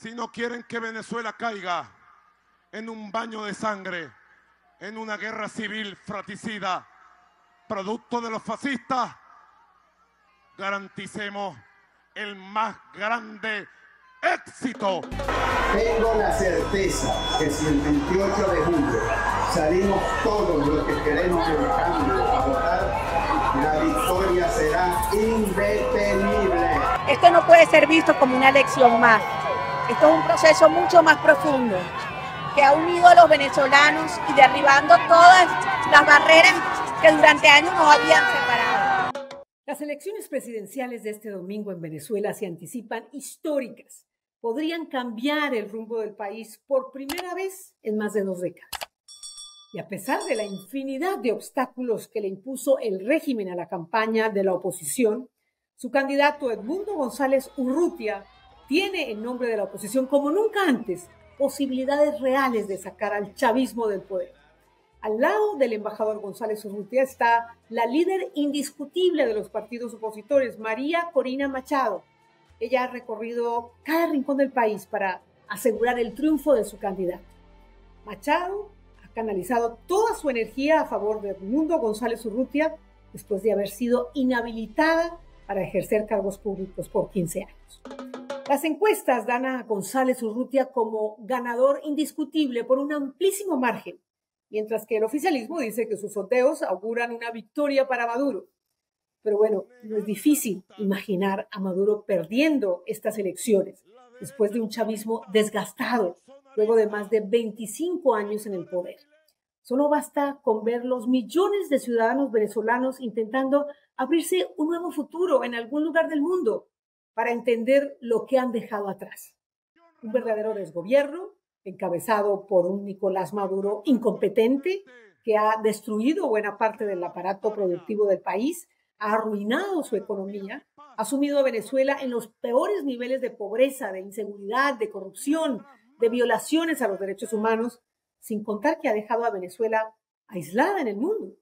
si no quieren que Venezuela caiga en un baño de sangre, en una guerra civil fratricida, producto de los fascistas, garanticemos el más grande éxito. Tengo la certeza que si el 28 de julio salimos todos los que queremos el cambio a votar, la victoria será indetenible. Esto no puede ser visto como una elección más. Esto es un proceso mucho más profundo que ha unido a los venezolanos y derribando todas las barreras que durante años nos habían separado. Las elecciones presidenciales de este domingo en Venezuela se anticipan históricas. Podrían cambiar el rumbo del país por primera vez en más de 2 décadas. Y a pesar de la infinidad de obstáculos que le impuso el régimen a la campaña de la oposición, su candidato Edmundo González Urrutia tiene en nombre de la oposición, como nunca antes, posibilidades reales de sacar al chavismo del poder. Al lado del embajador González Urrutia está la líder indiscutible de los partidos opositores, María Corina Machado. Ella ha recorrido cada rincón del país para asegurar el triunfo de su candidato. Machado ha canalizado toda su energía a favor de Edmundo González Urrutia después de haber sido inhabilitada para ejercer cargos públicos por 15 años. Las encuestas dan a González Urrutia como ganador indiscutible por un amplísimo margen, mientras que el oficialismo dice que sus sondeos auguran una victoria para Maduro. Pero bueno, no es difícil imaginar a Maduro perdiendo estas elecciones después de un chavismo desgastado, luego de más de 25 años en el poder. Solo basta con ver los millones de ciudadanos venezolanos intentando abrirse un nuevo futuro en algún lugar del mundo para entender lo que han dejado atrás. Un verdadero desgobierno encabezado por un Nicolás Maduro incompetente que ha destruido buena parte del aparato productivo del país, ha arruinado su economía, ha sumido a Venezuela en los peores niveles de pobreza, de inseguridad, de corrupción, de violaciones a los derechos humanos, sin contar que ha dejado a Venezuela aislada en el mundo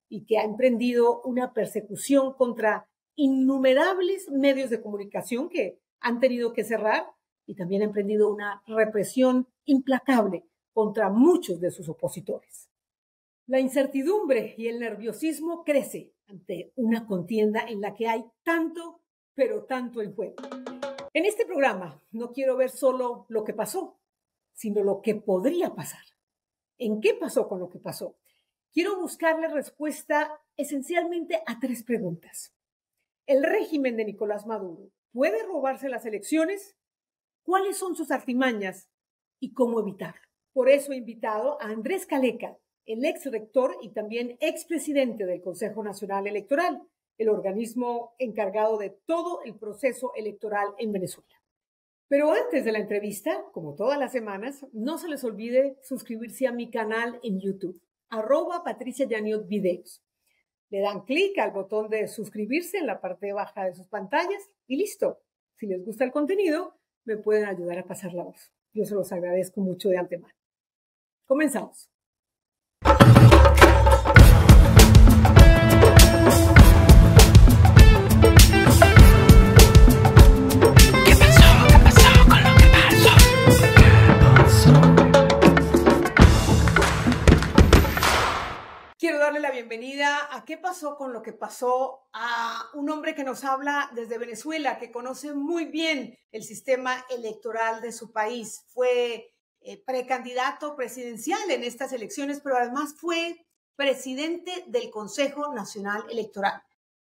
y que ha emprendido una persecución contra innumerables medios de comunicación que han tenido que cerrar y también ha emprendido una represión implacable contra muchos de sus opositores. La incertidumbre y el nerviosismo crece ante una contienda en la que hay tanto, pero tanto en juego. En este programa no quiero ver solo lo que pasó, sino lo que podría pasar. ¿En qué pasó con lo que pasó? Quiero buscarle respuesta esencialmente a 3 preguntas. ¿El régimen de Nicolás Maduro puede robarse las elecciones? ¿Cuáles son sus artimañas y cómo evitarlo? Por eso he invitado a Andrés Caleca, el ex rector y también expresidente del Consejo Nacional Electoral, el organismo encargado de todo el proceso electoral en Venezuela. Pero antes de la entrevista, como todas las semanas, no se les olvide suscribirse a mi canal en YouTube, @PatriciaYaniotVideos. Le dan clic al botón de suscribirse en la parte baja de sus pantallas y listo. Si les gusta el contenido, me pueden ayudar a pasar la voz. Yo se los agradezco mucho de antemano. Comenzamos. Quiero darle la bienvenida a ¿Qué pasó con lo que pasó? A un hombre que nos habla desde Venezuela, que conoce muy bien el sistema electoral de su país. Fue precandidato presidencial en estas elecciones, pero además fue presidente del Consejo Nacional Electoral,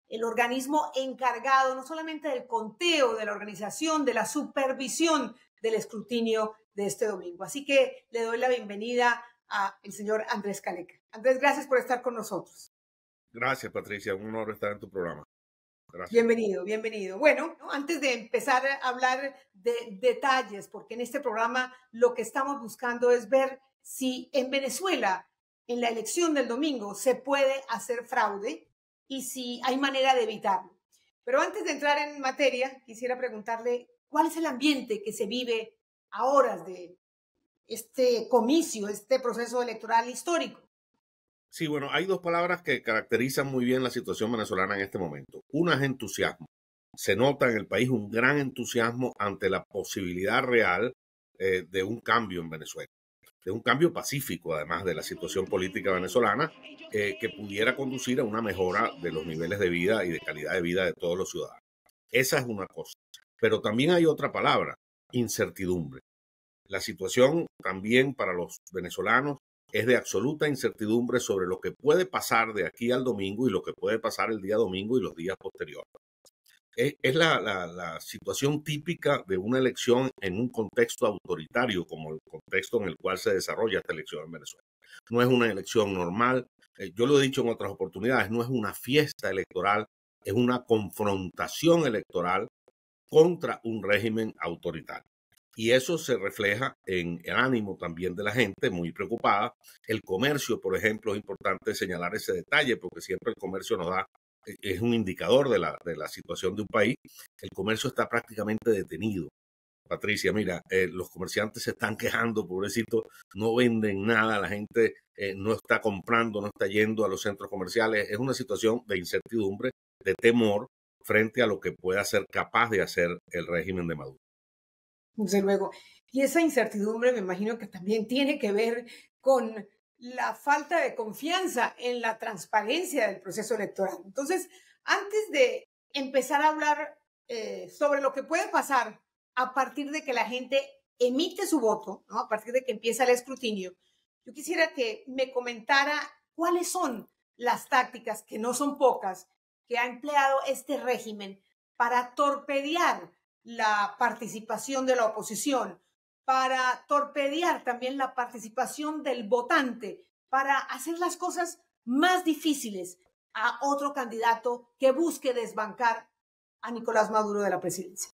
el organismo encargado no solamente del conteo, de la organización, de la supervisión del escrutinio de este domingo. Así que le doy la bienvenida al señor Andrés Caleca. Andrés, gracias por estar con nosotros. Gracias, Patricia. Un honor estar en tu programa. Gracias. Bienvenido, bienvenido. Bueno, antes de empezar a hablar de detalles, porque en este programa lo que estamos buscando es ver si en Venezuela, en la elección del domingo, se puede hacer fraude y si hay manera de evitarlo. Pero antes de entrar en materia, quisiera preguntarle cuál es el ambiente que se vive a horas de este comicio, este proceso electoral histórico. Sí, bueno, hay 2 palabras que caracterizan muy bien la situación venezolana en este momento. Una es entusiasmo. Se nota en el país un gran entusiasmo ante la posibilidad real de un cambio en Venezuela, de un cambio pacífico, además de la situación política venezolana, que pudiera conducir a una mejora de los niveles de vida y de calidad de vida de todos los ciudadanos. Esa es una cosa. Pero también hay otra palabra, incertidumbre. La situación también para los venezolanos es de absoluta incertidumbre sobre lo que puede pasar de aquí al domingo y lo que puede pasar el día domingo y los días posteriores. Es la situación típica de una elección en un contexto autoritario, como el contexto en el cual se desarrolla esta elección en Venezuela. No es una elección normal. Yo lo he dicho en otras oportunidades, no es una fiesta electoral, es una confrontación electoral contra un régimen autoritario. Y eso se refleja en el ánimo también de la gente, muy preocupada. El comercio, por ejemplo, es importante señalar ese detalle, porque siempre el comercio nos da, es un indicador de la situación de un país. El comercio está prácticamente detenido. Patricia, mira, los comerciantes se están quejando, pobrecitos, no venden nada, la gente no está comprando, no está yendo a los centros comerciales. Es una situación de incertidumbre, de temor frente a lo que pueda ser capaz de hacer el régimen de Maduro. Desde luego. Y esa incertidumbre me imagino que también tiene que ver con la falta de confianza en la transparencia del proceso electoral. Entonces, antes de empezar a hablar sobre lo que puede pasar a partir de que la gente emite su voto, ¿no? A partir de que empieza el escrutinio, yo quisiera que me comentara cuáles son las tácticas, que no son pocas, que ha empleado este régimen para torpedear la participación de la oposición, para torpedear también la participación del votante, para hacer las cosas más difíciles a otro candidato que busque desbancar a Nicolás Maduro de la presidencia.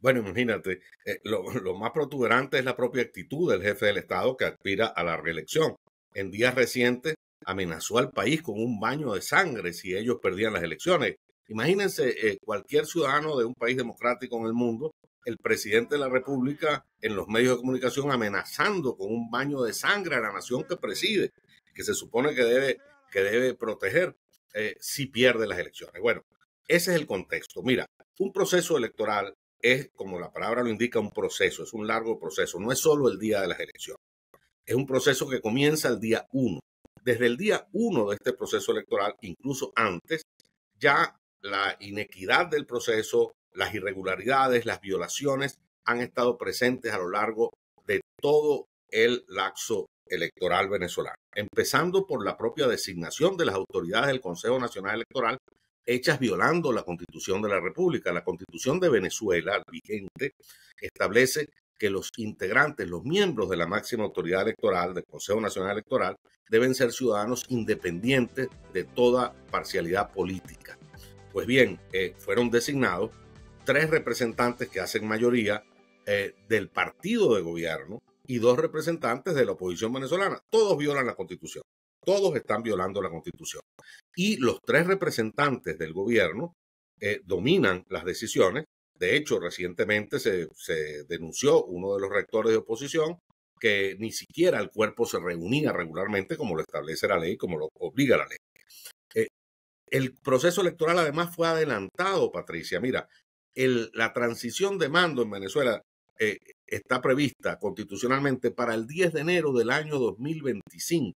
Bueno, imagínate, lo más protuberante es la propia actitud del jefe del Estado que aspira a la reelección. En días recientes amenazó al país con un baño de sangre si ellos perdían las elecciones. Imagínense cualquier ciudadano de un país democrático en el mundo, el presidente de la República en los medios de comunicación amenazando con un baño de sangre a la nación que preside, que se supone que debe proteger si pierde las elecciones. Bueno, ese es el contexto. Mira, un proceso electoral es, como la palabra lo indica, un proceso, es un largo proceso, no es solo el día de las elecciones. Es un proceso que comienza el día 1. Desde el día 1 de este proceso electoral, incluso antes, ya la inequidad del proceso, las irregularidades, las violaciones han estado presentes a lo largo de todo el lapso electoral venezolano, empezando por la propia designación de las autoridades del Consejo Nacional Electoral, hechas violando la Constitución de la República. La Constitución de Venezuela, vigente, establece que los integrantes, los miembros de la máxima autoridad electoral, del Consejo Nacional Electoral, deben ser ciudadanos independientes de toda parcialidad política. Pues bien, fueron designados 3 representantes que hacen mayoría del partido de gobierno y 2 representantes de la oposición venezolana. Todos violan la Constitución. Todos están violando la Constitución. Y los 3 representantes del gobierno dominan las decisiones. De hecho, recientemente se denunció uno de los rectores de oposición que ni siquiera el cuerpo se reunía regularmente como lo establece la ley, como lo obliga la ley. El proceso electoral además fue adelantado, Patricia. Mira, la transición de mando en Venezuela está prevista constitucionalmente para el 10 de enero del año 2025.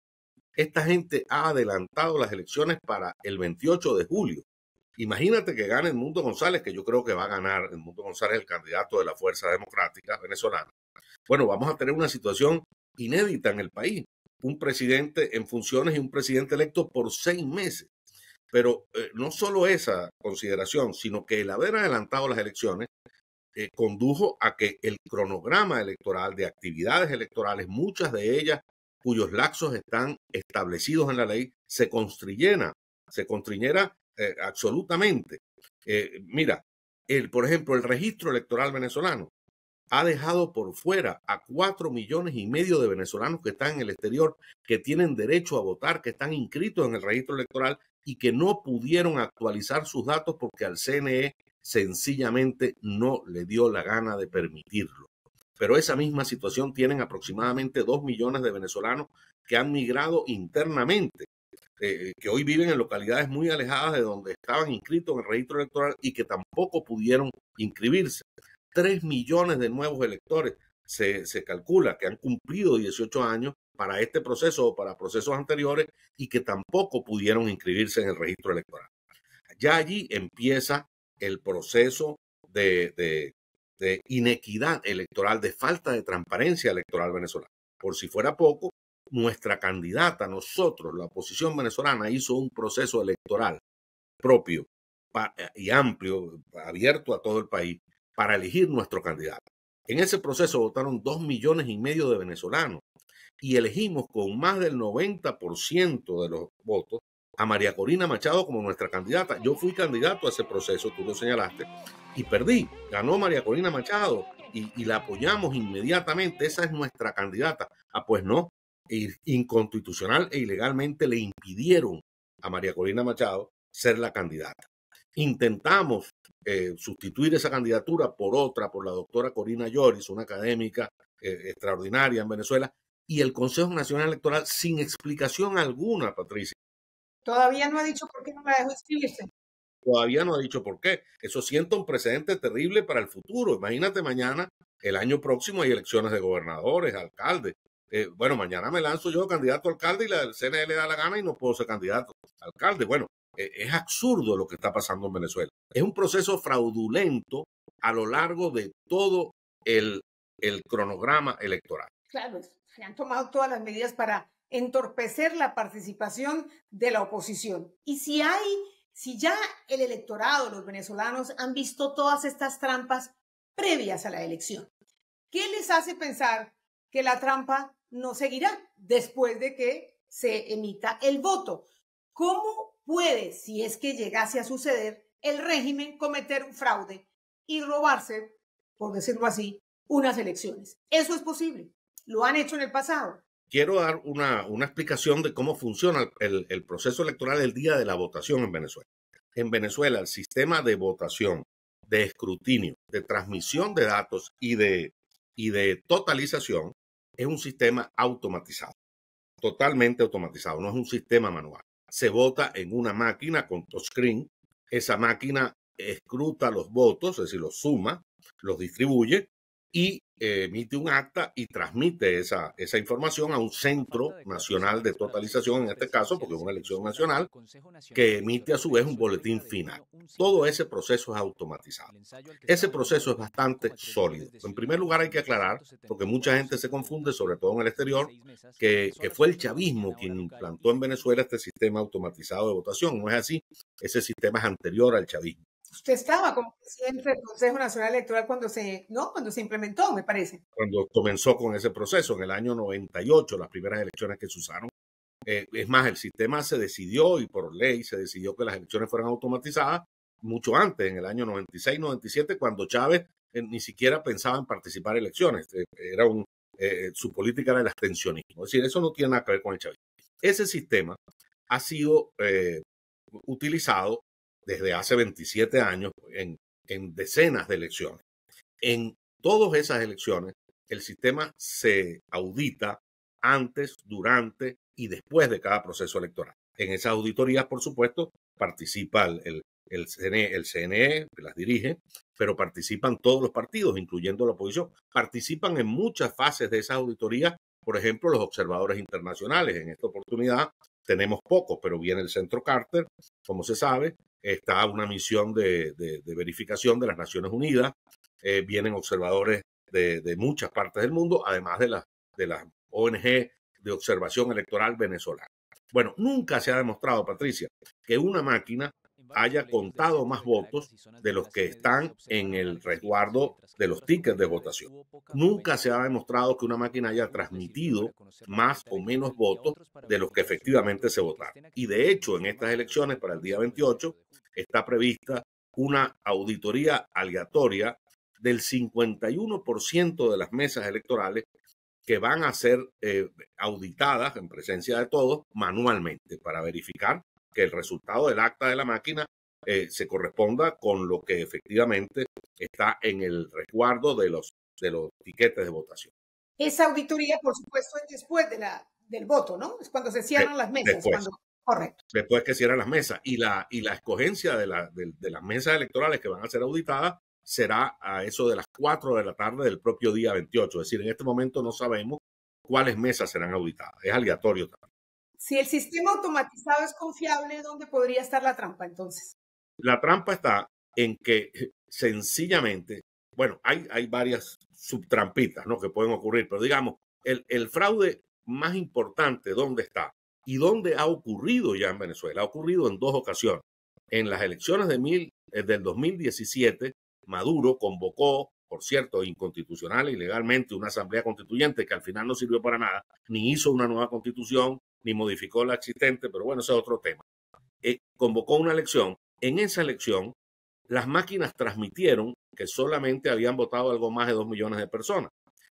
Esta gente ha adelantado las elecciones para el 28 de julio. Imagínate que gane Edmundo González, que yo creo que va a ganar. Edmundo González es el candidato de la Fuerza Democrática venezolana. Bueno, vamos a tener una situación inédita en el país. Un presidente en funciones y un presidente electo por 6 meses. Pero no solo esa consideración, sino que el haber adelantado las elecciones condujo a que el cronograma electoral de actividades electorales, muchas de ellas cuyos lapsos están establecidos en la ley, se constriñera absolutamente. Mira, por ejemplo, el registro electoral venezolano ha dejado por fuera a 4,5 millones de venezolanos que están en el exterior, que tienen derecho a votar, que están inscritos en el registro electoral y que no pudieron actualizar sus datos porque al CNE sencillamente no le dio la gana de permitirlo. Pero esa misma situación tienen aproximadamente 2 millones de venezolanos que han migrado internamente, que hoy viven en localidades muy alejadas de donde estaban inscritos en el registro electoral y que tampoco pudieron inscribirse. 3 millones de nuevos electores se calcula que han cumplido 18 años para este proceso o para procesos anteriores y que tampoco pudieron inscribirse en el registro electoral. Ya allí empieza el proceso de inequidad electoral, de falta de transparencia electoral venezolana. Por si fuera poco, nuestra candidata, nosotros, la oposición venezolana, hizo un proceso electoral propio y amplio, abierto a todo el país, para elegir nuestro candidato. En ese proceso votaron 2,5 millones de venezolanos y elegimos con más del 90% de los votos a María Corina Machado como nuestra candidata. Yo fui candidato a ese proceso, tú lo señalaste, y perdí. Ganó María Corina Machado y la apoyamos inmediatamente. Esa es nuestra candidata. Ah, pues no. Inconstitucional e ilegalmente le impidieron a María Corina Machado ser la candidata. Intentamos sustituir esa candidatura por otra, por la doctora Corina Lloris, una académica extraordinaria en Venezuela, y el Consejo Nacional Electoral, sin explicación alguna, Patricia. Todavía no ha dicho por qué no la dejó inscribirse. Todavía no ha dicho por qué. Eso sienta un precedente terrible para el futuro. Imagínate mañana, el año próximo hay elecciones de gobernadores, alcaldes. Bueno, mañana me lanzo yo candidato a alcalde y la CNE le da la gana y no puedo ser candidato a alcalde. Bueno, es absurdo lo que está pasando en Venezuela. Es un proceso fraudulento a lo largo de todo el cronograma electoral. Claro, se han tomado todas las medidas para entorpecer la participación de la oposición. Y si ya el electorado, los venezolanos, han visto todas estas trampas previas a la elección, ¿qué les hace pensar que la trampa no seguirá después de que se emita el voto? ¿Cómo puede, si es que llegase a suceder, el régimen cometer un fraude y robarse, por decirlo así, unas elecciones? Eso es posible. Lo han hecho en el pasado. Quiero dar una explicación de cómo funciona el proceso electoral el día de la votación en Venezuela. En Venezuela, el sistema de votación, de escrutinio, de transmisión de datos y de totalización es un sistema automatizado, totalmente automatizado, no es un sistema manual. Se vota en una máquina con touchscreen. Esa máquina escruta los votos, es decir, los suma, los distribuye y emite un acta y transmite esa información a un centro nacional de totalización, en este caso, porque es una elección nacional, que emite a su vez un boletín final. Todo ese proceso es automatizado. Ese proceso es bastante sólido. En primer lugar, hay que aclarar, porque mucha gente se confunde, sobre todo en el exterior, que fue el chavismo quien implantó en Venezuela este sistema automatizado de votación. No es así. Ese sistema es anterior al chavismo. Usted estaba como presidente del Consejo Nacional Electoral cuando se implementó, me parece. Cuando comenzó con ese proceso, en el año 98, las primeras elecciones que se usaron. Es más, el sistema se decidió y por ley se decidió que las elecciones fueran automatizadas mucho antes, en el año 96, 97, cuando Chávez ni siquiera pensaba en participar en elecciones. Su política era el abstencionismo. Es decir, eso no tiene nada que ver con el chavismo. Ese sistema ha sido utilizado desde hace 27 años en decenas de elecciones. En todas esas elecciones, el sistema se audita antes, durante y después de cada proceso electoral. En esas auditorías, por supuesto, participa el CNE, que las dirige, pero participan todos los partidos, incluyendo la oposición. Participan en muchas fases de esas auditorías, por ejemplo, los observadores internacionales. En esta oportunidad tenemos pocos, pero viene el Centro Carter, como se sabe. Está una misión de verificación de las Naciones Unidas, vienen observadores de muchas partes del mundo, además de las ONG de observación electoral venezolana. Bueno, nunca se ha demostrado, Patricia, que una máquina haya contado más votos de los que están en el resguardo de los tickets de votación. Nunca se ha demostrado que una máquina haya transmitido más o menos votos de los que efectivamente se votaron. Y de hecho, en estas elecciones para el día 28 está prevista una auditoría aleatoria del 51% de las mesas electorales que van a ser auditadas en presencia de todos manualmente para verificar que el resultado del acta de la máquina se corresponda con lo que efectivamente está en el resguardo de los tiquetes de votación. Esa auditoría, por supuesto, es después del voto, ¿no? Es cuando se cierran las mesas. Correcto. Después que cierran las mesas. Y la escogencia de las mesas electorales que van a ser auditadas será a eso de las 4 de la tarde del propio día 28. Es decir, en este momento no sabemos cuáles mesas serán auditadas. Es aleatorio también. Si el sistema automatizado es confiable, ¿dónde podría estar la trampa entonces? La trampa está en que sencillamente, bueno, hay varias subtrampitas, ¿no?, que pueden ocurrir, pero digamos, el fraude más importante, ¿dónde está? Y dónde ha ocurrido ya en Venezuela. Ha ocurrido en 2 ocasiones. En las elecciones del 2017, Maduro convocó, por cierto, inconstitucional y ilegalmente, una asamblea constituyente que al final no sirvió para nada, ni hizo una nueva constitución, ni modificó la existente, pero bueno, ese es otro tema. Convocó una elección. En esa elección, las máquinas transmitieron que solamente habían votado algo más de 2 millones de personas.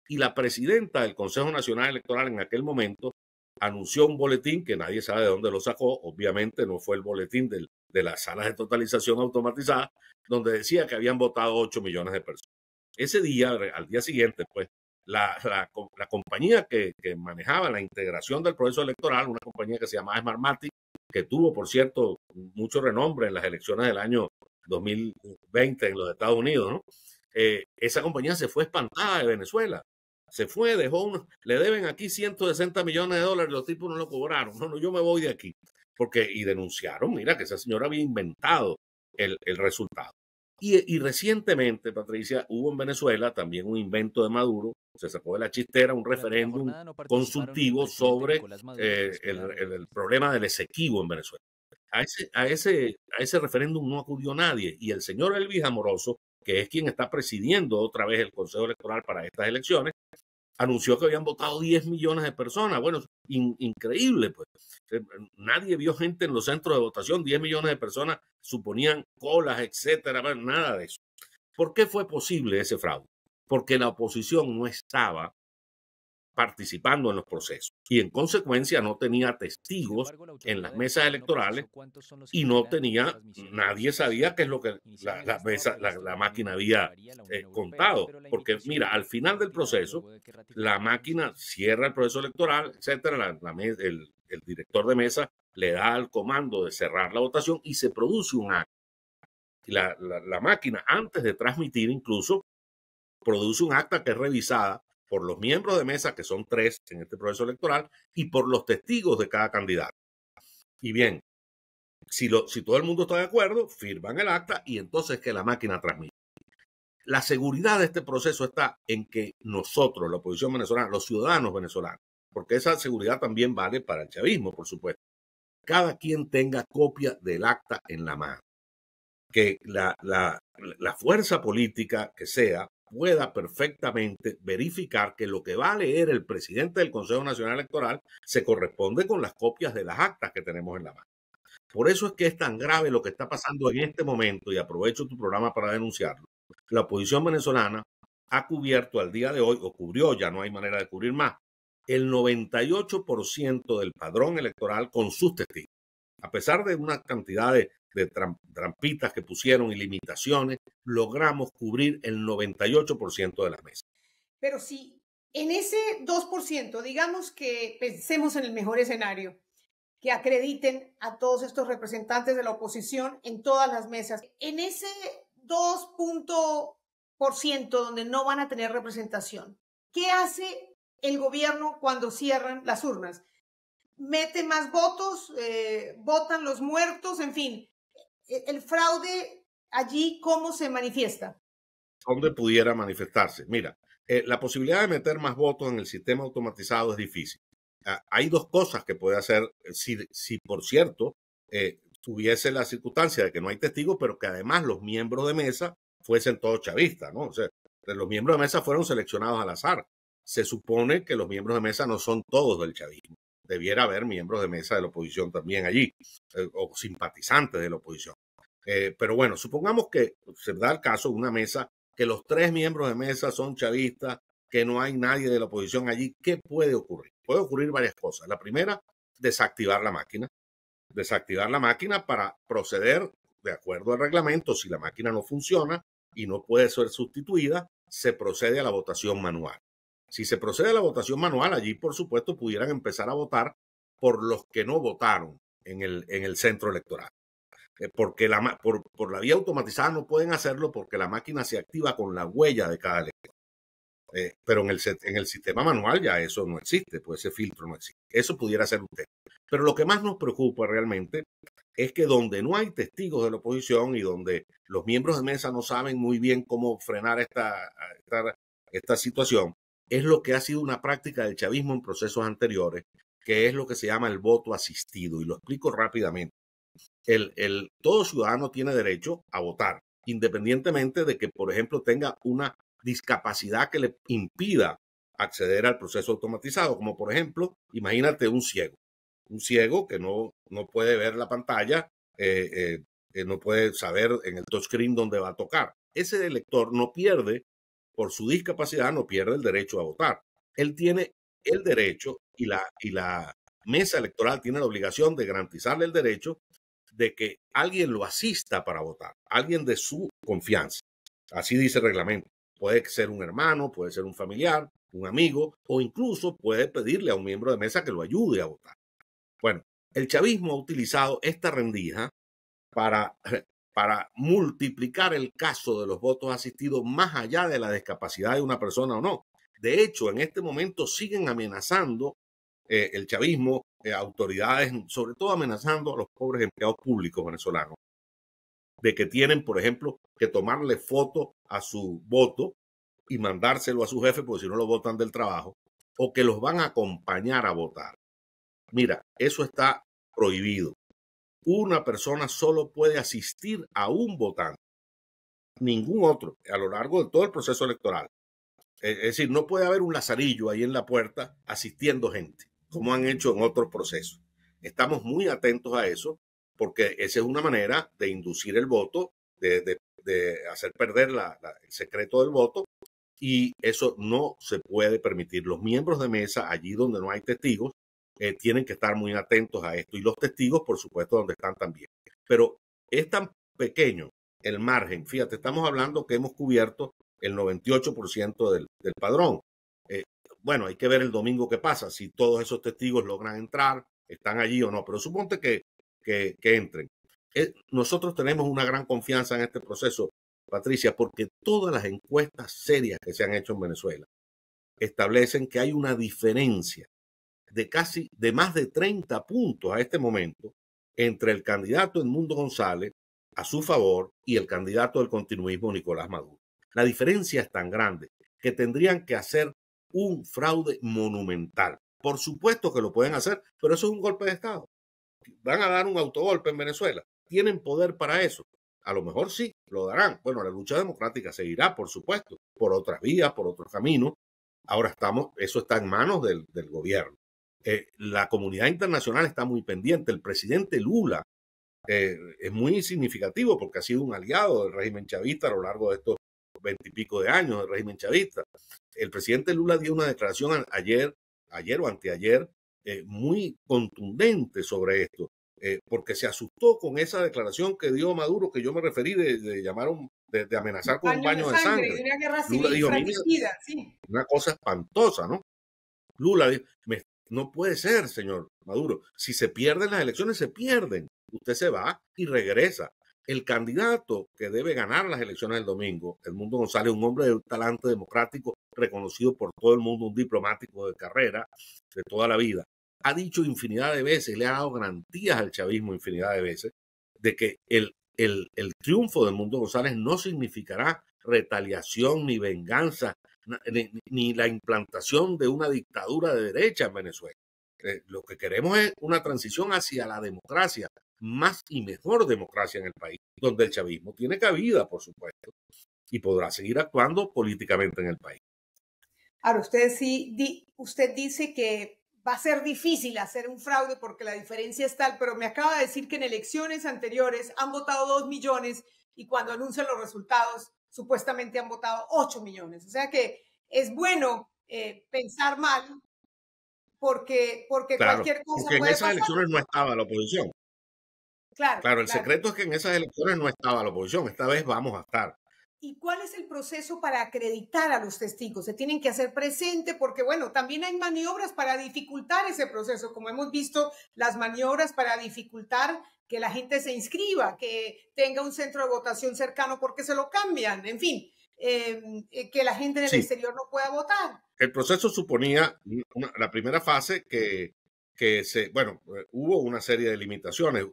Y la presidenta del Consejo Nacional Electoral en aquel momento anunció un boletín que nadie sabe de dónde lo sacó. Obviamente no fue el boletín de las salas de totalización automatizadas, donde decía que habían votado 8 millones de personas. Ese día, al día siguiente, pues, la compañía que manejaba la integración del proceso electoral, una compañía que se llamaba Smartmatic, que tuvo, por cierto, mucho renombre en las elecciones del año 2020 en los Estados Unidos, ¿no? Esa compañía se fue espantada de Venezuela. Se fue, le deben aquí 160 millones de dólares, los tipos no lo cobraron. No, yo me voy de aquí. Y denunciaron, mira, que esa señora había inventado el resultado. Y recientemente, Patricia, hubo en Venezuela también un invento de Maduro, se sacó de la chistera un referéndum consultivo sobre el problema del Esequibo en Venezuela. A ese referéndum no acudió nadie, y el señor Elvis Amoroso, que es quien está presidiendo otra vez el Consejo Electoral para estas elecciones, anunció que habían votado 10 millones de personas. Bueno, increíble, pues. Nadie vio gente en los centros de votación, 10 millones de personas suponían colas, etcétera, nada de eso. ¿Por qué fue posible ese fraude? Porque la oposición no estaba participando en los procesos y en consecuencia no tenía testigos en las mesas electorales y nadie sabía qué es lo que la máquina había contado, porque mira, al final del proceso la máquina cierra el proceso electoral, etcétera, el director de mesa le da el comando de cerrar la votación y se produce un acta. Y la máquina, antes de transmitir, incluso produce un acta que es revisada por los miembros de mesa, que son 3 en este proceso electoral, y por los testigos de cada candidato. Y bien, si todo el mundo está de acuerdo, firman el acta y entonces que la máquina transmite. La seguridad de este proceso está en que nosotros, la oposición venezolana, los ciudadanos venezolanos, porque esa seguridad también vale para el chavismo, por supuesto, cada quien tenga copia del acta en la mano. Que la fuerza política que sea pueda perfectamente verificar que lo que va a leer el presidente del Consejo Nacional Electoral se corresponde con las copias de las actas que tenemos en la mano. Por eso es que es tan grave lo que está pasando en este momento, y aprovecho tu programa para denunciarlo. La oposición venezolana ha cubierto al día de hoy, o cubrió, ya no hay manera de cubrir más, el 98% del padrón electoral con sus testigos. A pesar de una cantidad de trampitas que pusieron y limitaciones, logramos cubrir el 98% de las mesas. Pero si en ese 2%, digamos que pensemos en el mejor escenario, que acrediten a todos estos representantes de la oposición en todas las mesas, en ese 2% donde no van a tener representación, ¿qué hace el gobierno cuando cierran las urnas? ¿Mete más votos? ¿Votan los muertos? En fin, el fraude allí, ¿cómo se manifiesta? ¿Dónde pudiera manifestarse? Mira, la posibilidad de meter más votos en el sistema automatizado es difícil. Hay 2 cosas que puede hacer si por cierto, tuviese la circunstancia de que no hay testigos, pero que además los miembros de mesa fuesen todos chavistas, ¿no? O sea, los miembros de mesa fueron seleccionados al azar. Se supone que los miembros de mesa no son todos del chavismo. Debiera haber miembros de mesa de la oposición también allí, o simpatizantes de la oposición. Pero bueno, supongamos que se da el caso de una mesa que los 3 miembros de mesa son chavistas, que no hay nadie de la oposición allí. ¿Qué puede ocurrir? Puede ocurrir varias cosas. La primera, desactivar la máquina. Desactivar la máquina para proceder de acuerdo al reglamento. Si la máquina no funciona y no puede ser sustituida, se procede a la votación manual. Si se procede a la votación manual, allí por supuesto pudieran empezar a votar por los que no votaron en el centro electoral. porque por la vía automatizada no pueden hacerlo porque la máquina se activa con la huella de cada elector. Pero en el sistema manual ya eso no existe, pues ese filtro no existe. Eso pudiera ser un tema. Pero lo que más nos preocupa realmente es que donde no hay testigos de la oposición y donde los miembros de mesa no saben muy bien cómo frenar esta situación, es lo que ha sido una práctica del chavismo en procesos anteriores, que es lo que se llama el voto asistido. Y lo explico rápidamente. Todo ciudadano tiene derecho a votar, independientemente de que, por ejemplo, tenga una discapacidad que le impida acceder al proceso automatizado, como por ejemplo, imagínate un ciego que no puede ver la pantalla, no puede saber en el touchscreen dónde va a tocar. Ese elector no pierde, por su discapacidad, no pierde el derecho a votar. Él tiene el derecho y la mesa electoral tiene la obligación de garantizarle el derecho de que alguien lo asista para votar, alguien de su confianza. Así dice el reglamento. Puede ser un hermano, puede ser un familiar, un amigo, o incluso puede pedirle a un miembro de mesa que lo ayude a votar. Bueno, el chavismo ha utilizado esta rendija para multiplicar el caso de los votos asistidos más allá de la discapacidad de una persona o no. De hecho, en este momento siguen amenazando el chavismo, autoridades, sobre todo amenazando a los pobres empleados públicos venezolanos, de que tienen, por ejemplo, que tomarle foto a su voto y mandárselo a su jefe porque si no lo botan del trabajo, o que los van a acompañar a votar. Mira, eso está prohibido. Una persona solo puede asistir a un votante, ningún otro, a lo largo de todo el proceso electoral. Es decir, no puede haber un lazarillo ahí en la puerta asistiendo gente, como han hecho en otros procesos. Estamos muy atentos a eso, porque esa es una manera de inducir el voto, de hacer perder el secreto del voto, y eso no se puede permitir. Los miembros de mesa, allí donde no hay testigos, tienen que estar muy atentos a esto, y los testigos, por supuesto, donde están también. Pero es tan pequeño el margen, fíjate, estamos hablando que hemos cubierto el 98% del padrón. Bueno, hay que ver el domingo qué pasa, si todos esos testigos logran entrar, están allí o no, pero suponte que entren. Nosotros tenemos una gran confianza en este proceso, Patricia, porque todas las encuestas serias que se han hecho en Venezuela establecen que hay una diferencia de más de 30 puntos a este momento entre el candidato Edmundo González a su favor y el candidato del continuismo Nicolás Maduro. La diferencia es tan grande que tendrían que hacer un fraude monumental. Por supuesto que lo pueden hacer, pero eso es un golpe de Estado. Van a dar un autogolpe en Venezuela. ¿Tienen poder para eso? A lo mejor sí, lo darán. Bueno, la lucha democrática seguirá, por supuesto, por otras vías, por otros caminos. Ahora eso está en manos del gobierno. La comunidad internacional está muy pendiente. El presidente Lula es muy significativo porque ha sido un aliado del régimen chavista a lo largo de estos 20 y pico de años del régimen chavista. El presidente Lula dio una declaración ayer o anteayer muy contundente sobre esto, porque se asustó con esa declaración que dio Maduro, que yo me referí de amenazar con un baño de sangre. De una guerra civil Lula dijo, fratricida, sí. Una cosa espantosa, ¿no? Lula dijo, no puede ser, señor Maduro. Si se pierden las elecciones, se pierden. Usted se va y regresa. El candidato que debe ganar las elecciones del domingo, Edmundo González, un hombre de talante democrático reconocido por todo el mundo, un diplomático de carrera de toda la vida, ha dicho infinidad de veces, le ha dado garantías al chavismo infinidad de veces, de que el triunfo de Edmundo González no significará retaliación ni venganza, ni la implantación de una dictadura de derecha en Venezuela. Lo que queremos es una transición hacia la democracia, más y mejor democracia en el país, donde el chavismo tiene cabida, por supuesto, y podrá seguir actuando políticamente en el país. Ahora, usted dice que va a ser difícil hacer un fraude porque la diferencia es tal, pero me acaba de decir que en elecciones anteriores han votado 2 millones y cuando anuncian los resultados supuestamente han votado 8 millones. O sea que es bueno pensar mal porque claro, cualquier cosa porque puede en esas pasar. elecciones no estaba la oposición. Claro, el secreto es que en esas elecciones no estaba la oposición. Esta vez vamos a estar. ¿Y cuál es el proceso para acreditar a los testigos? ¿Se tienen que hacer presente? Porque, bueno, también hay maniobras para dificultar ese proceso, como hemos visto, las maniobras para dificultar que la gente se inscriba, que tenga un centro de votación cercano porque se lo cambian, en fin, que la gente en el exterior no pueda votar. El proceso suponía la primera fase hubo una serie de limitaciones.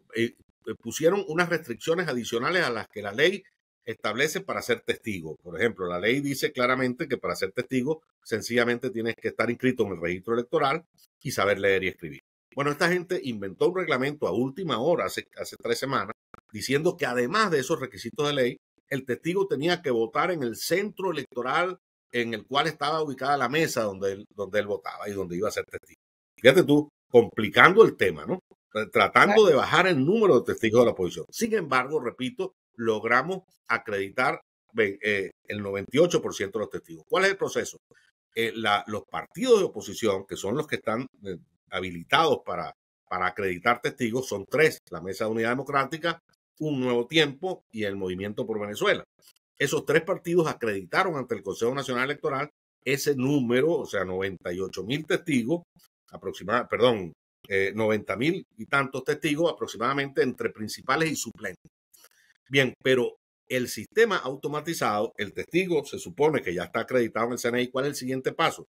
Pusieron unas restricciones adicionales a las que la ley establece para ser testigo. Por ejemplo, la ley dice claramente que para ser testigo sencillamente tienes que estar inscrito en el registro electoral y saber leer y escribir. Bueno, esta gente inventó un reglamento a última hora, hace 3 semanas, diciendo que además de esos requisitos de ley, el testigo tenía que votar en el centro electoral en el cual estaba ubicada la mesa donde él votaba y donde iba a ser testigo. Fíjate tú, complicando el tema, ¿no? Tratando de bajar el número de testigos de la oposición. Sin embargo, repito, logramos acreditar el 98% de los testigos. ¿Cuál es el proceso? Los partidos de oposición, que son los que están habilitados para acreditar testigos, son 3: la Mesa de Unidad Democrática, Un Nuevo Tiempo y el Movimiento por Venezuela. Esos 3 partidos acreditaron ante el Consejo Nacional Electoral ese número, o sea, 98.000 testigos, 90.000 y tantos testigos aproximadamente entre principales y suplentes. Bien, pero el sistema automatizado, el testigo se supone que ya está acreditado en el CNE. ¿Cuál es el siguiente paso?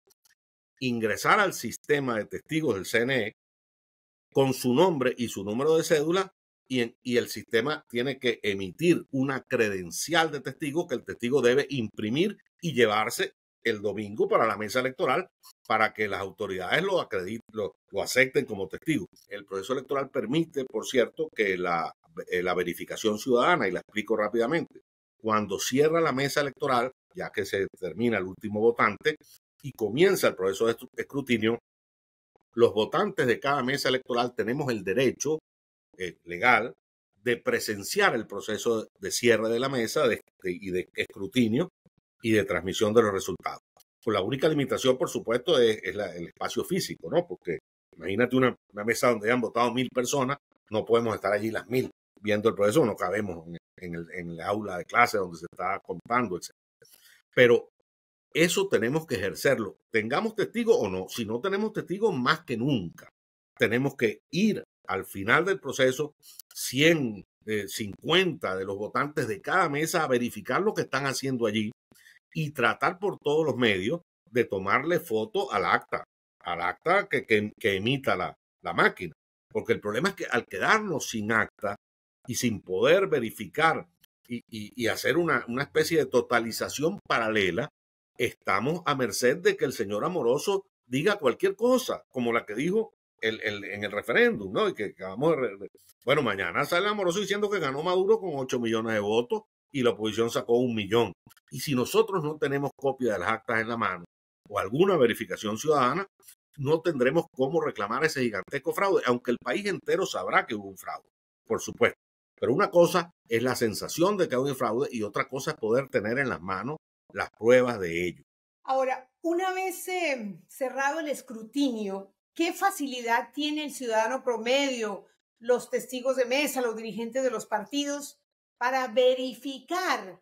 Ingresar al sistema de testigos del CNE con su nombre y su número de cédula y el sistema tiene que emitir una credencial de testigo que el testigo debe imprimir y llevarse el domingo para la mesa electoral para que las autoridades lo acepten como testigo. El proceso electoral permite, por cierto, que la verificación ciudadana, y la explico rápidamente, cuando cierra la mesa electoral, ya que se termina el último votante y comienza el proceso de escrutinio, los votantes de cada mesa electoral tenemos el derecho legal de presenciar el proceso de cierre de la mesa y de escrutinio y de transmisión de los resultados. Pues la única limitación, por supuesto, es el espacio físico, ¿no? Porque imagínate una mesa donde hayan votado 1.000 personas, no podemos estar allí las 1.000 viendo el proceso, no cabemos en el aula de clase donde se está contando, etc. Pero eso tenemos que ejercerlo, tengamos testigos o no. Si no tenemos testigos, más que nunca, tenemos que ir al final del proceso, 150 de los votantes de cada mesa a verificar lo que están haciendo allí y tratar por todos los medios de tomarle foto al acta que emita la máquina. Porque el problema es que al quedarnos sin acta y sin poder verificar y hacer una especie de totalización paralela, estamos a merced de que el señor Amoroso diga cualquier cosa, como la que dijo en el referéndum, ¿no? Y que acabamos bueno, mañana sale Amoroso diciendo que ganó Maduro con 8 millones de votos y la oposición sacó 1 millón. Y si nosotros no tenemos copia de las actas en la mano o alguna verificación ciudadana, no tendremos cómo reclamar ese gigantesco fraude, aunque el país entero sabrá que hubo un fraude, por supuesto. Pero una cosa es la sensación de que hay un fraude y otra cosa es poder tener en las manos las pruebas de ello. Ahora, una vez cerrado el escrutinio, ¿qué facilidad tiene el ciudadano promedio, los testigos de mesa, los dirigentes de los partidos para verificar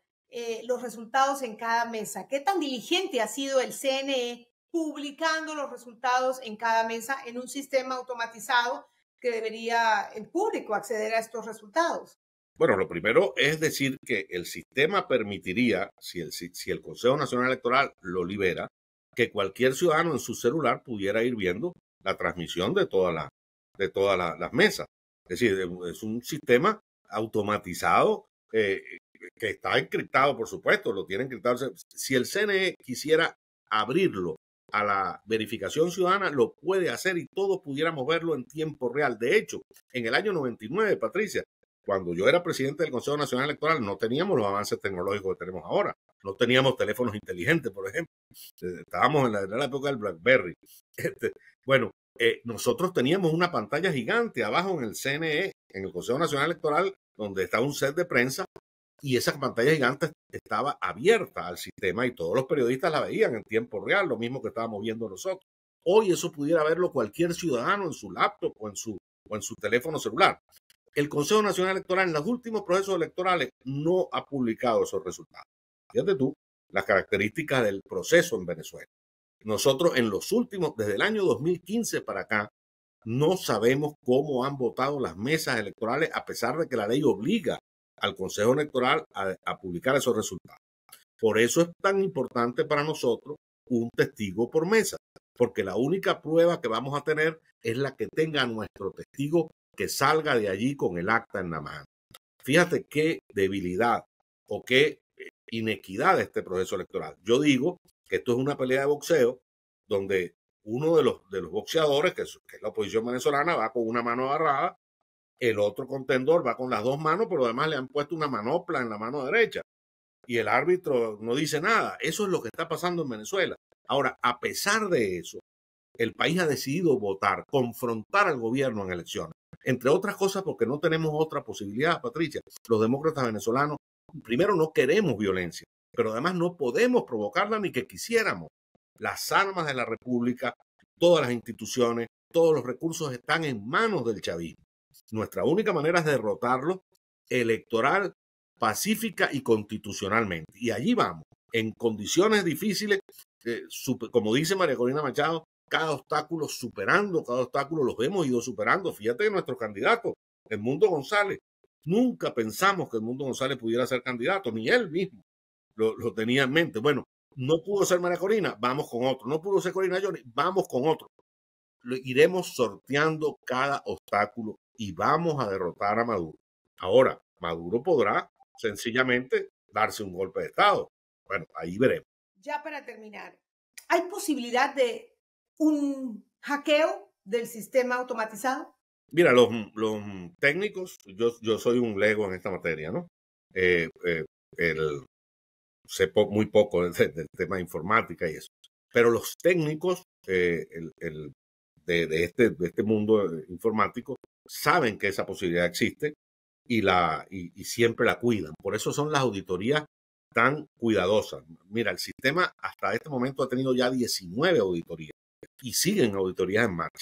los resultados en cada mesa? ¿Qué tan diligente ha sido el CNE publicando los resultados en cada mesa en un sistema automatizado que debería el público acceder a estos resultados? Bueno, lo primero es decir que el sistema permitiría, si el Consejo Nacional Electoral lo libera, que cualquier ciudadano en su celular pudiera ir viendo la transmisión de todas las mesas. Es decir, es un sistema automatizado que está encriptado, por supuesto, lo tiene encriptado. Si el CNE quisiera abrirlo a la verificación ciudadana, lo puede hacer y todos pudiéramos verlo en tiempo real. De hecho, en el año 99, Patricia, cuando yo era presidente del Consejo Nacional Electoral, no teníamos los avances tecnológicos que tenemos ahora. No teníamos teléfonos inteligentes, por ejemplo. Estábamos en la época del BlackBerry. Nosotros teníamos una pantalla gigante abajo en el CNE, en el Consejo Nacional Electoral, donde estaba un set de prensa, y esa pantalla gigante estaba abierta al sistema y todos los periodistas la veían en tiempo real, lo mismo que estábamos viendo nosotros. Hoy eso pudiera verlo cualquier ciudadano en su laptop o en su teléfono celular. El Consejo Nacional Electoral en los últimos procesos electorales no ha publicado esos resultados. Fíjate tú las características del proceso en Venezuela. Nosotros en los últimos, desde el año 2015 para acá, no sabemos cómo han votado las mesas electorales, a pesar de que la ley obliga al Consejo Electoral a publicar esos resultados. Por eso es tan importante para nosotros un testigo por mesa, porque la única prueba que vamos a tener es la que tenga nuestro testigo que salga de allí con el acta en la mano. Fíjate qué debilidad o qué inequidad de este proceso electoral. Yo digo que esto es una pelea de boxeo donde uno de los boxeadores, que es la oposición venezolana, va con una mano agarrada, el otro contendor va con las dos manos, pero además le han puesto una manopla en la mano derecha y el árbitro no dice nada. Eso es lo que está pasando en Venezuela. Ahora, a pesar de eso, el país ha decidido votar, confrontar al gobierno en elecciones, entre otras cosas porque no tenemos otra posibilidad, Patricia. Los demócratas venezolanos, primero, no queremos violencia, pero además no podemos provocarla ni que quisiéramos. Las armas de la República, todas las instituciones, todos los recursos están en manos del chavismo. Nuestra única manera es derrotarlo electoral, pacífica y constitucionalmente. Y allí vamos, en condiciones difíciles, como dice María Corina Machado, cada obstáculo superando, cada obstáculo los hemos ido superando. Fíjate que nuestro candidato, Edmundo González, nunca pensamos que Edmundo González pudiera ser candidato, ni él mismo lo tenía en mente. Bueno, no pudo ser María Corina, vamos con otro. No pudo ser Corina Johnny, vamos con otro. Iremos sorteando cada obstáculo y vamos a derrotar a Maduro. Ahora, Maduro podrá sencillamente darse un golpe de Estado. Bueno, ahí veremos. Ya para terminar, ¿hay posibilidad de un hackeo del sistema automatizado? Mira, los técnicos, yo soy un lego en esta materia, ¿no? Sé muy poco del tema de informática y eso. Pero los técnicos de este mundo informático saben que esa posibilidad existe y siempre la cuidan. Por eso son las auditorías tan cuidadosas. Mira, el sistema hasta este momento ha tenido ya 19 auditorías y siguen auditorías en marcha.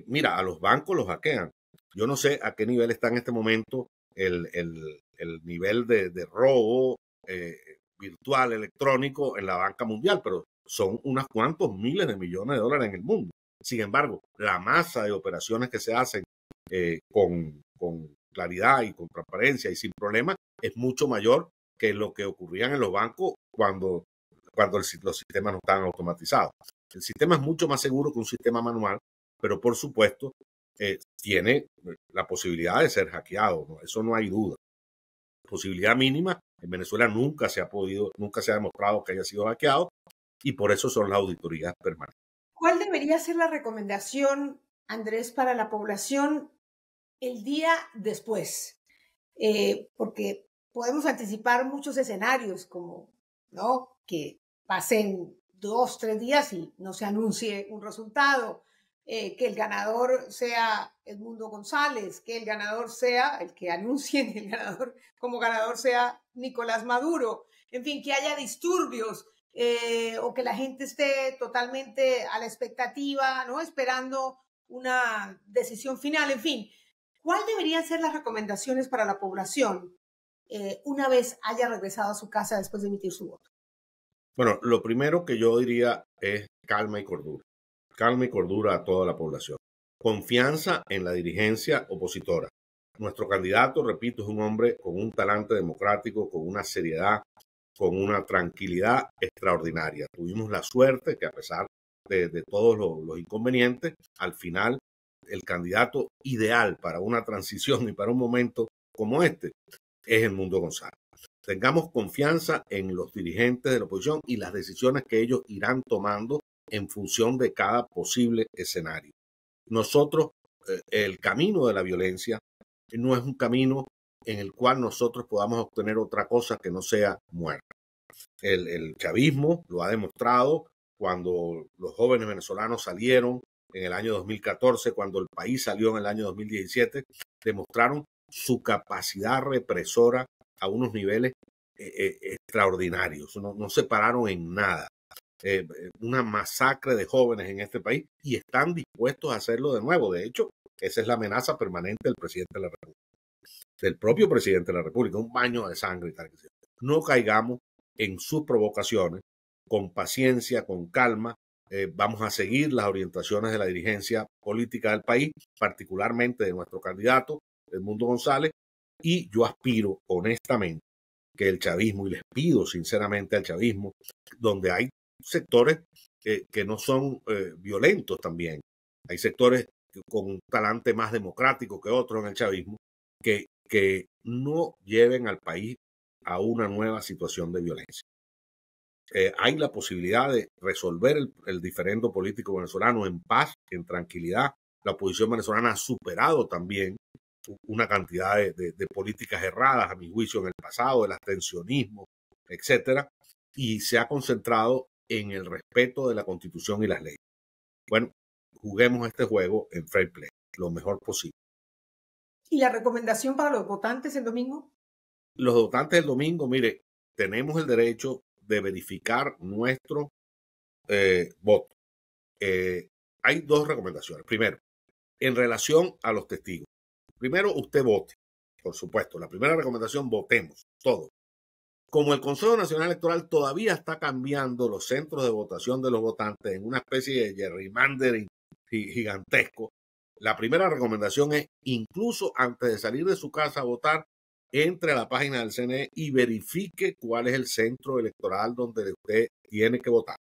Mira, a los bancos los hackean. Yo no sé a qué nivel está en este momento el nivel de robo virtual, electrónico en la banca mundial, pero son unos cuantos miles de millones de dólares en el mundo. Sin embargo, la masa de operaciones que se hacen con claridad y con transparencia y sin problema es mucho mayor que lo que ocurrían en los bancos cuando los sistemas no estaban automatizados. El sistema es mucho más seguro que un sistema manual, pero por supuesto tiene la posibilidad de ser hackeado, ¿no? Eso no hay duda. Posibilidad mínima, en Venezuela nunca se ha demostrado que haya sido hackeado y por eso son las auditorías permanentes. ¿Cuál debería ser la recomendación, Andrés, para la población el día después? Porque podemos anticipar muchos escenarios como, ¿no?, que pasen 2, 3 días y no se anuncie un resultado, que el ganador sea Edmundo González, que el ganador sea, el que anuncien el ganador como ganador sea Nicolás Maduro, en fin, que haya disturbios o que la gente esté totalmente a la expectativa, ¿no?, esperando una decisión final, en fin. ¿Cuál deberían ser las recomendaciones para la población una vez haya regresado a su casa después de emitir su voto? Bueno, lo primero que yo diría es calma y cordura. Calma y cordura a toda la población. Confianza en la dirigencia opositora. Nuestro candidato, repito, es un hombre con un talante democrático, con una seriedad, con una tranquilidad extraordinaria. Tuvimos la suerte que a pesar de todos los inconvenientes, al final el candidato ideal para una transición y para un momento como este es Edmundo González. Tengamos confianza en los dirigentes de la oposición y las decisiones que ellos irán tomando en función de cada posible escenario. Nosotros, el camino de la violencia no es un camino en el cual nosotros podamos obtener otra cosa que no sea muerte. El chavismo lo ha demostrado cuando los jóvenes venezolanos salieron en el año 2014, cuando el país salió en el año 2017, demostraron su capacidad represora a unos niveles extraordinarios. No se pararon en nada. Una masacre de jóvenes en este país y están dispuestos a hacerlo de nuevo. De hecho, esa es la amenaza permanente del presidente de la República, del propio presidente de la República, un baño de sangre y tal. No caigamos en sus provocaciones, con paciencia, con calma. Vamos a seguir las orientaciones de la dirigencia política del país, particularmente de nuestro candidato, Edmundo González, y yo aspiro honestamente que el chavismo, y les pido sinceramente al chavismo, donde hay sectores que no son violentos también, hay sectores con un talante más democrático que otros en el chavismo, que no lleven al país a una nueva situación de violencia. Hay la posibilidad de resolver el diferendo político venezolano en paz, en tranquilidad. La oposición venezolana ha superado también una cantidad de políticas erradas, a mi juicio, en el pasado, el abstencionismo, etcétera, y se ha concentrado en el respeto de la Constitución y las leyes. Bueno, juguemos este juego en fair play, lo mejor posible. ¿Y la recomendación para los votantes el domingo? Los votantes del domingo, mire, tenemos el derecho de verificar nuestro voto. Hay dos recomendaciones. Primero, en relación a los testigos. Primero, usted vote, por supuesto. La primera recomendación, votemos, todos. Como el Consejo Nacional Electoral todavía está cambiando los centros de votación de los votantes en una especie de gerrymandering gigantesco, la primera recomendación es, incluso antes de salir de su casa a votar, entre a la página del CNE y verifique cuál es el centro electoral donde usted tiene que votar,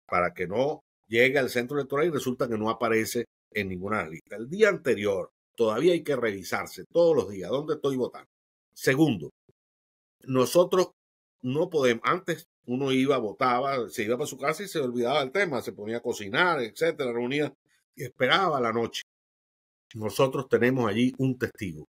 para que no llegue al centro electoral y resulta que no aparece en ninguna lista. El día anterior todavía hay que revisarse todos los días dónde estoy votando. Segundo, nosotros no podemos, antes uno iba, votaba, se iba para su casa y se olvidaba del tema, se ponía a cocinar, etcétera, reunía y esperaba la noche. Nosotros tenemos allí un testigo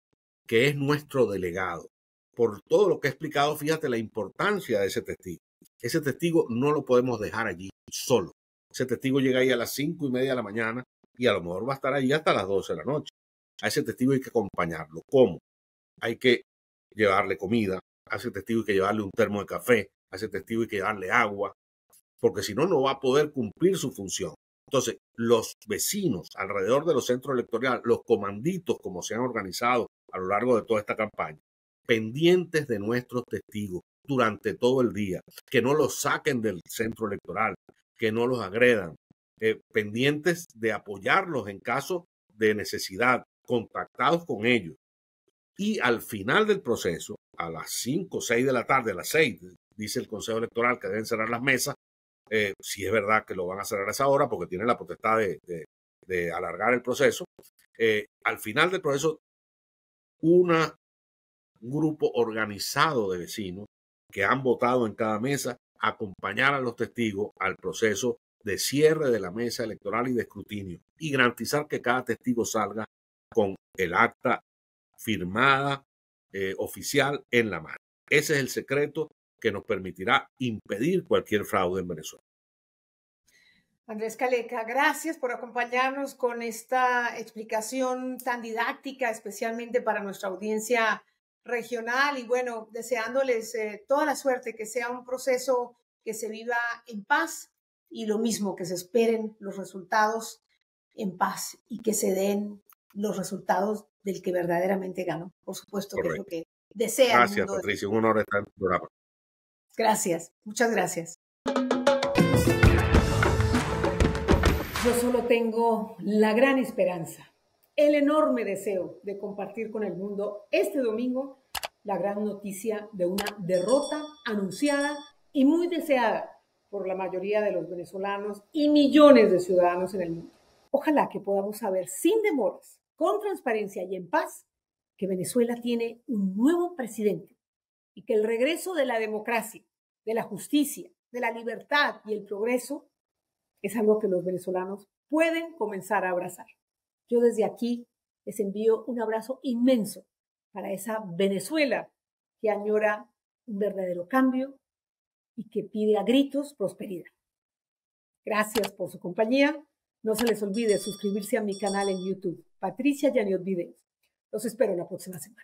que es nuestro delegado. Por todo lo que he explicado, fíjate la importancia de ese testigo. Ese testigo no lo podemos dejar allí solo. Ese testigo llega ahí a las 5:30 de la mañana y a lo mejor va a estar allí hasta las 12 de la noche. A ese testigo hay que acompañarlo. ¿Cómo? Hay que llevarle comida, a ese testigo hay que llevarle un termo de café, a ese testigo hay que llevarle agua, porque si no, no va a poder cumplir su función. Entonces, los vecinos alrededor de los centros electorales, los comanditos, como se han organizado a lo largo de toda esta campaña, pendientes de nuestros testigos durante todo el día, que no los saquen del centro electoral, que no los agredan, pendientes de apoyarlos en caso de necesidad, contactados con ellos. Y al final del proceso, a las 5 o 6 de la tarde, a las 6, dice el Consejo Electoral que deben cerrar las mesas, si es verdad que lo van a cerrar a esa hora porque tienen la potestad de alargar el proceso. Al final del proceso, un grupo organizado de vecinos que han votado en cada mesa acompañar a los testigos al proceso de cierre de la mesa electoral y de escrutinio y garantizar que cada testigo salga con el acta firmada oficial en la mano. Ese es el secreto que nos permitirá impedir cualquier fraude en Venezuela. Andrés Caleca, gracias por acompañarnos con esta explicación tan didáctica, especialmente para nuestra audiencia regional. Y bueno, deseándoles toda la suerte, que sea un proceso que se viva en paz y lo mismo, que se esperen los resultados en paz y que se den los resultados del que verdaderamente ganó. Por supuesto. Correcto. Que es lo que desea. Gracias, Patricia. Un honor estar en tu programa. Gracias. Muchas gracias. Yo solo tengo la gran esperanza, el enorme deseo de compartir con el mundo este domingo la gran noticia de una derrota anunciada y muy deseada por la mayoría de los venezolanos y millones de ciudadanos en el mundo. Ojalá que podamos saber sin demoras, con transparencia y en paz, que Venezuela tiene un nuevo presidente y que el regreso de la democracia, de la justicia, de la libertad y el progreso es algo que los venezolanos pueden comenzar a abrazar. Yo desde aquí les envío un abrazo inmenso para esa Venezuela que añora un verdadero cambio y que pide a gritos prosperidad. Gracias por su compañía. No se les olvide suscribirse a mi canal en YouTube, Patricia Yaniot Videos. Los espero la próxima semana.